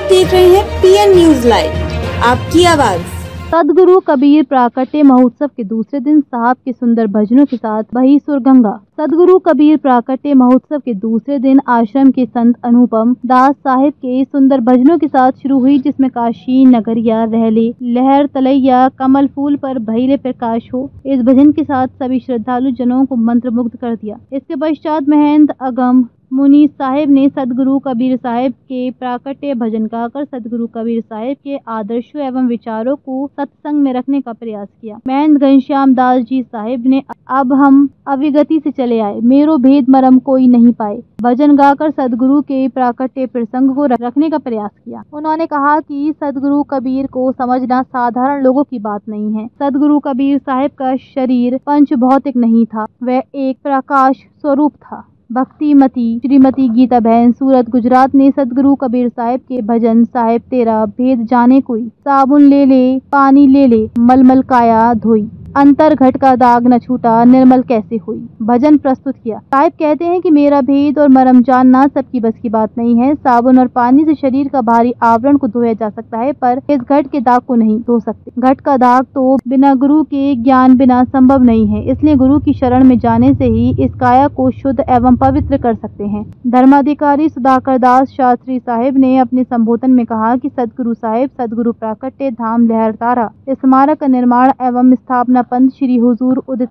देख रहे हैं PN न्यूज लाइव, आपकी आवाज। सदगुरु कबीर प्राकट्य महोत्सव के दूसरे दिन साहब के सुंदर भजनों के साथ बही सुरगंगा। सदगुरु कबीर प्राकट्य महोत्सव के दूसरे दिन आश्रम के संत अनुपम दास साहिब के सुंदर भजनों के साथ शुरू हुई, जिसमें काशी नगरिया रहले लहर तलैया कमल फूल पर भैले प्रकाश हो। इस भजन के साथ सभी श्रद्धालु जनों को मंत्रमुग्ध कर दिया। इसके पश्चात महंत अगम मुनि साहिब ने सदगुरु कबीर साहिब के प्राकट्य भजन गाकर सदगुरु कबीर साहिब के आदर्शों एवं विचारों को सत्संग में रखने का प्रयास किया। महंत घनश्याम दास जी साहिब ने अब हम अविगति से चले आए, मेरो भेद मरम कोई नहीं पाए भजन गाकर सदगुरु के प्राकट्य प्रसंग को रखने का प्रयास किया। उन्होंने कहा कि सदगुरु कबीर को समझना साधारण लोगों की बात नहीं है। सदगुरु कबीर साहिब का शरीर पंच भौतिक नहीं था, वह एक प्रकाश स्वरूप था। भक्तिमती श्रीमती गीता बहन सूरत गुजरात ने सदगुरु कबीर साहिब के भजन साहिब तेरा भेद जाने कोई, साबुन ले ले पानी ले ले मलमल काया धोई, अंतर घट का दाग न छूटा निर्मल कैसे हुई भजन प्रस्तुत किया। साहिब कहते हैं कि मेरा भेद और मरम जानना सबकी बस की बात नहीं है। साबुन और पानी से शरीर का भारी आवरण को धोया जा सकता है, पर इस घट के दाग को नहीं धो सकते। घट का दाग तो बिना गुरु के ज्ञान बिना संभव नहीं है, इसलिए गुरु की शरण में जाने से ही इस काया को शुद्ध एवं पवित्र कर सकते हैं। धर्माधिकारी सुधाकर दास शास्त्री साहिब ने अपने संबोधन में कहा कि सदगुरु साहिब सदगुरु प्राकट्य धाम लहरतारा स्मारक का निर्माण एवं स्थापना पंत श्री हुजूर उदित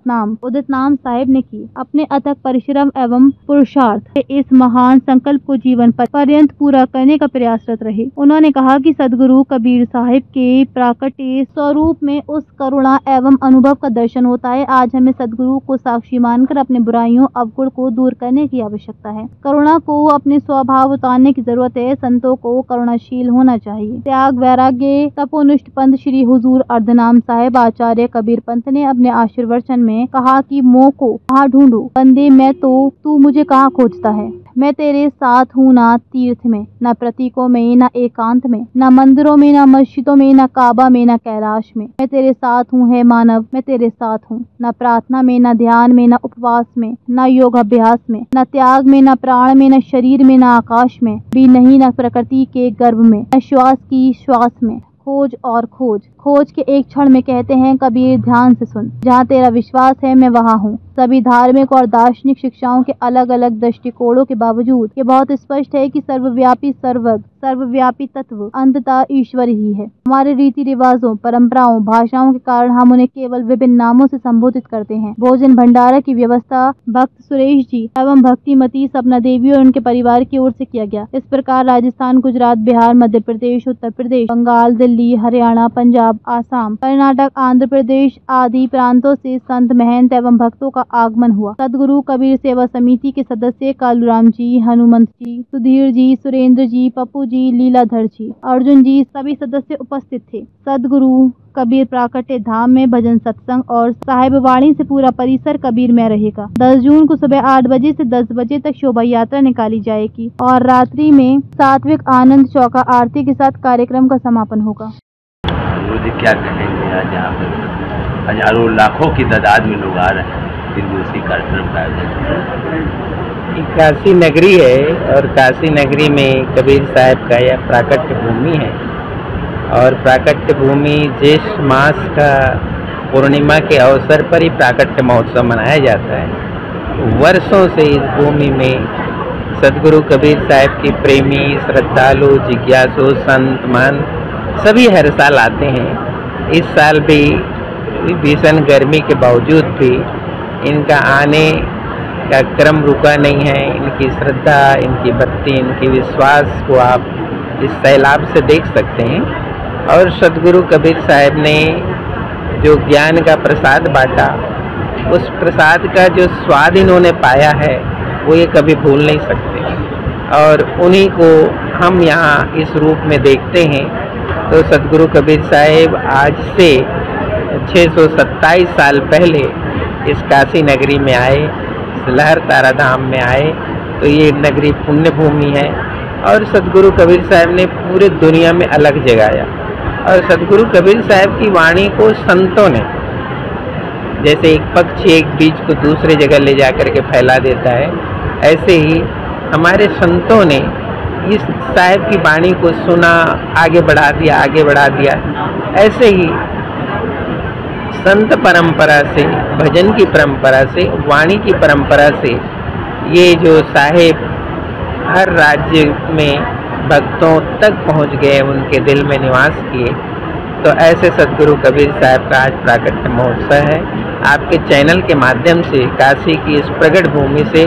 नाम साहिब ने की। अपने अथक परिश्रम एवं पुरुषार्थ से इस महान संकल्प को जीवन पर्यंत पूरा करने का प्रयासरत रहे। उन्होंने कहा कि सदगुरु कबीर साहिब के प्राकट्य स्वरूप में उस करुणा एवं अनुभव का दर्शन होता है। आज हमें सदगुरु को साक्षी मानकर अपने बुराइयों अवगुण को दूर करने की आवश्यकता है। करुणा को अपने स्वभाव उतारने की जरूरत है। संतों को करुणाशील होना चाहिए। त्याग वैराग्य तपोनिष्ठ पंत श्री हुजूर अर्धनाम साहिब आचार्य कबीर पंत ने अपने आशीर्वचन में कहा कि मोह को कहाँ ढूंढूं बंदे, मैं तो तू मुझे कहाँ खोजता है। मैं तेरे साथ हूँ ना तीर्थ में, न प्रतीकों में, न एकांत में, न मंदिरों में, न मस्जिदों में, न काबा में, न कैलाश में। मैं तेरे साथ हूँ है मानव, मैं तेरे साथ हूँ न प्रार्थना में, न ध्यान में, न उपवास में, न योग अभ्यास में, न त्याग में, न प्राण में, न शरीर में, न आकाश में भी नहीं, न प्रकृति के गर्भ में, न श्वास की श्वास में। खोज और खोज के एक क्षण में कहते हैं कबीर ध्यान से सुन, जहाँ तेरा विश्वास है मैं वहाँ हूँ। सभी धार्मिक और दार्शनिक शिक्षाओं के अलग अलग दृष्टिकोणों के बावजूद ये बहुत स्पष्ट है कि सर्वव्यापी सर्वव्यापी तत्व अंततः ईश्वर ही है। हमारे रीति रिवाजों परंपराओं भाषाओं के कारण हम उन्हें केवल विभिन्न नामों से संबोधित करते हैं। भोजन भंडारा की व्यवस्था भक्त सुरेश जी एवं भक्तिमती सपना देवी और उनके परिवार की ओर से किया गया। इस प्रकार राजस्थान गुजरात बिहार मध्य प्रदेश उत्तर प्रदेश बंगाल दिल्ली हरियाणा पंजाब आसाम कर्नाटक आंध्र प्रदेश आदि प्रांतों से संत महंत एवं भक्तों का आगमन हुआ। सदगुरु कबीर सेवा समिति के सदस्य कालूराम जी, हनुमंत जी, सुधीर जी, सुरेंद्र जी, पप्पू जी, लीलाधर जी, अर्जुन जी सभी सदस्य उपस्थित थे। सदगुरु कबीर प्राकट्य धाम में भजन सत्संग और साहिब वाणी से पूरा परिसर कबीर में रहेगा। 10 जून को सुबह 8 बजे से 10 बजे तक शोभा यात्रा निकाली जाएगी और रात्रि में सात्विक आनंद चौका आरती के साथ कार्यक्रम का समापन होगा। गुरु जी क्या कहेंगे? आज यहाँ पर हजारों लाखों की तादाद में लोग आ रहे हैं दिन दिवसीय कार्यक्रम का आयोजन। काशी नगरी है और काशी नगरी में कबीर साहब का यह प्राकट्य भूमि है और प्राकट्य भूमि ज्येष्ठ मास का पूर्णिमा के अवसर पर ही प्राकट्य महोत्सव मनाया जाता है। वर्षों से इस भूमि में सदगुरु कबीर साहब के प्रेमी श्रद्धालु जिज्ञासु संत महंत सभी हर साल आते हैं। इस साल भी भीषण गर्मी के बावजूद भी इनका आने का क्रम रुका नहीं है। इनकी श्रद्धा, इनकी भक्ति, इनकी विश्वास को आप इस सैलाब से देख सकते हैं। और सदगुरु कबीर साहब ने जो ज्ञान का प्रसाद बांटा, उस प्रसाद का जो स्वाद इन्होंने पाया है वो ये कभी भूल नहीं सकते और उन्हीं को हम यहाँ इस रूप में देखते हैं। तो सदगुरु कबीर साहब आज से 627 साल पहले इस काशी नगरी में आए, इस लहर तारा धाम में आए, तो ये नगरी पुण्य भूमि है और सदगुरु कबीर साहब ने पूरे दुनिया में अलग जगाया। और सदगुरु कबीर साहब की वाणी को संतों ने, जैसे एक पक्षी एक बीज को दूसरे जगह ले जाकर के फैला देता है, ऐसे ही हमारे संतों ने इस साहिब की वाणी को सुना, आगे बढ़ा दिया। ऐसे ही संत परंपरा से, भजन की परंपरा से, वाणी की परंपरा से ये जो साहिब हर राज्य में भक्तों तक पहुंच गए, उनके दिल में निवास किए। तो ऐसे सदगुरु कबीर साहब का आज प्राकट्य महोत्सव है। आपके चैनल के माध्यम से काशी की इस प्रगट भूमि से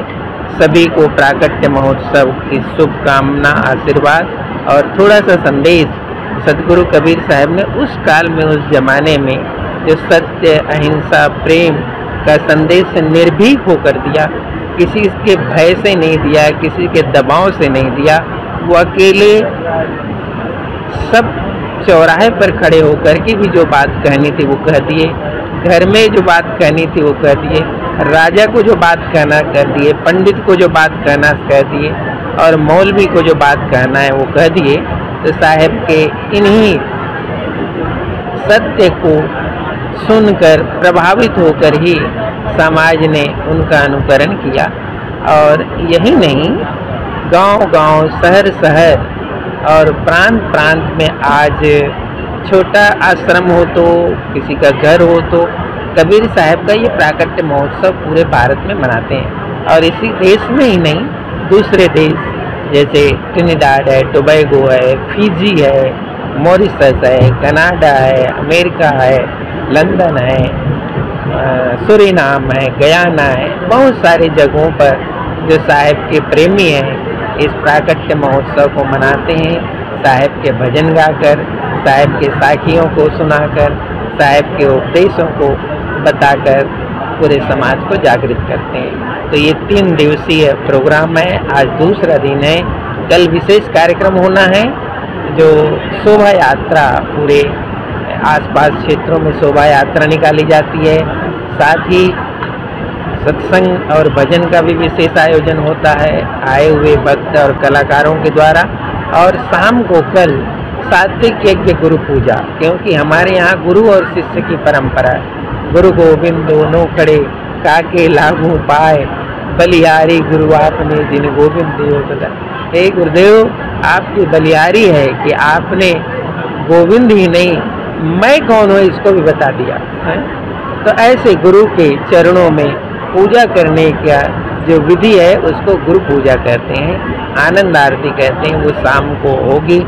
सभी को प्राकट्य महोत्सव की शुभकामना, आशीर्वाद और थोड़ा सा संदेश। सदगुरु कबीर साहब ने उस काल में, उस जमाने में जो सत्य, अहिंसा, प्रेम का संदेश निर्भीक होकर दिया, किसी के भय से नहीं दिया, किसी के दबाव से नहीं दिया। वो अकेले सब चौराहे पर खड़े होकर के भी जो बात कहनी थी वो कह दिए, घर में जो बात कहनी थी वो कह दिए, राजा को जो बात कहना कह दिए, पंडित को जो बात कहना कह दिए, और मौलवी को जो बात कहना है वो कह दिए। तो साहब के इन्हीं सत्य को सुनकर प्रभावित होकर ही समाज ने उनका अनुकरण किया। और यही नहीं, गांव-गांव, शहर-शहर और प्रांत में आज छोटा आश्रम हो तो, किसी का घर हो तो, कबीर साहब का ये प्राकट्य महोत्सव पूरे भारत में मनाते हैं। और इसी देश में ही नहीं, दूसरे देश जैसे ट्रिनिडाड है, टोबैगो है, फिजी है, मॉरिशस है, कनाडा है, अमेरिका है, लंदन है, सूरीनाम है, गयाना है, बहुत सारी जगहों पर जो साहिब के प्रेमी हैं इस प्राकट्य महोत्सव को मनाते हैं। साहिब के भजन गाकर, साहिब के साखियों को सुनाकर, साहिब के उपदेशों को बताकर पूरे समाज को जागृत करते हैं। तो ये 3 दिवसीय प्रोग्राम है। आज दूसरा दिन है। कल विशेष कार्यक्रम होना है, जो शोभा यात्रा, पूरे आसपास क्षेत्रों में शोभा यात्रा निकाली जाती है। साथ ही सत्संग और भजन का भी विशेष आयोजन होता है आए हुए भक्त और कलाकारों के द्वारा। और शाम को कल सात्विक यज्ञ गुरु पूजा, क्योंकि हमारे यहाँ गुरु और शिष्य की परंपरा है। गुरु गोविंद दोनों खड़े, काके लागू पाए, बलिहारी गुरु आपने जिन गोविंद देव बता। हे गुरुदेव, आपकी बलिहारी है कि आपने गोविंद ही नहीं, मैं कौन हूँ इसको भी बता दिया है। तो ऐसे गुरु के चरणों में पूजा करने का जो विधि है उसको गुरु पूजा कहते हैं, आनंद आरती कहते हैं। वो शाम को होगी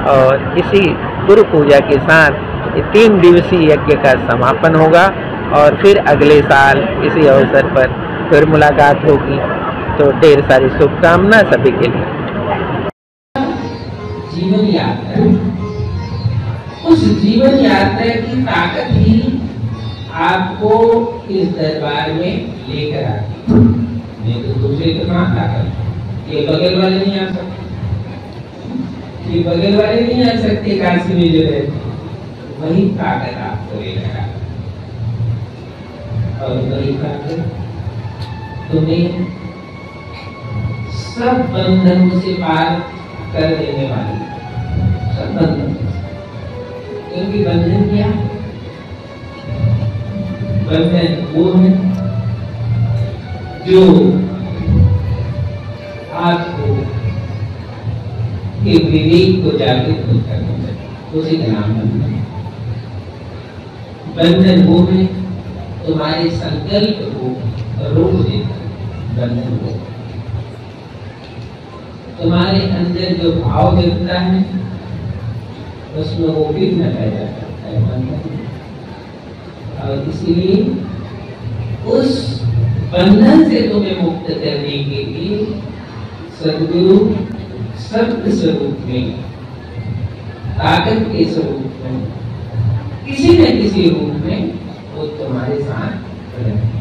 और इसी गुरु पूजा के साथ 3 दिवसीय यज्ञ का समापन होगा। और फिर अगले साल इसी अवसर पर फिर मुलाकात होगी। तो ढेर सारी शुभकामना सभी के लिए। जीवन यात्रा, उस जीवन यात्रा की ताकत ही आपको इस दरबार में लेकर आती है। नहीं तो दूसरे तो कहाँ ताकत, ये बगल वाले नहीं आ सकते, ये बगल वाले नहीं आ सकते काशी में जो रहते, वही ताकत आपको लेकर आती। और वही ताकत तुम्हें सब बंधनों से पार कर देने वाली, सब बंधन। क्योंकि बंधन क्या है? बंधन वो है जो आपको एक विवेक को जागृत करने में, उसी का नाम बंधन। बंधन वो है तुम्हारे संकल्प को रोक देता, बंधन वो तुम्हारे अंदर जो भाव जगता है उसमें वो विघ्न पैदा करता है, बंधन। और इसलिए उस बंधन से तुम्हें मुक्त करने के लिए सद्गुरु सत्य स्वरूप में, ताकत के स्वरूप में, किसी न किसी रूप में वो तुम्हारे साथ रहते हैं।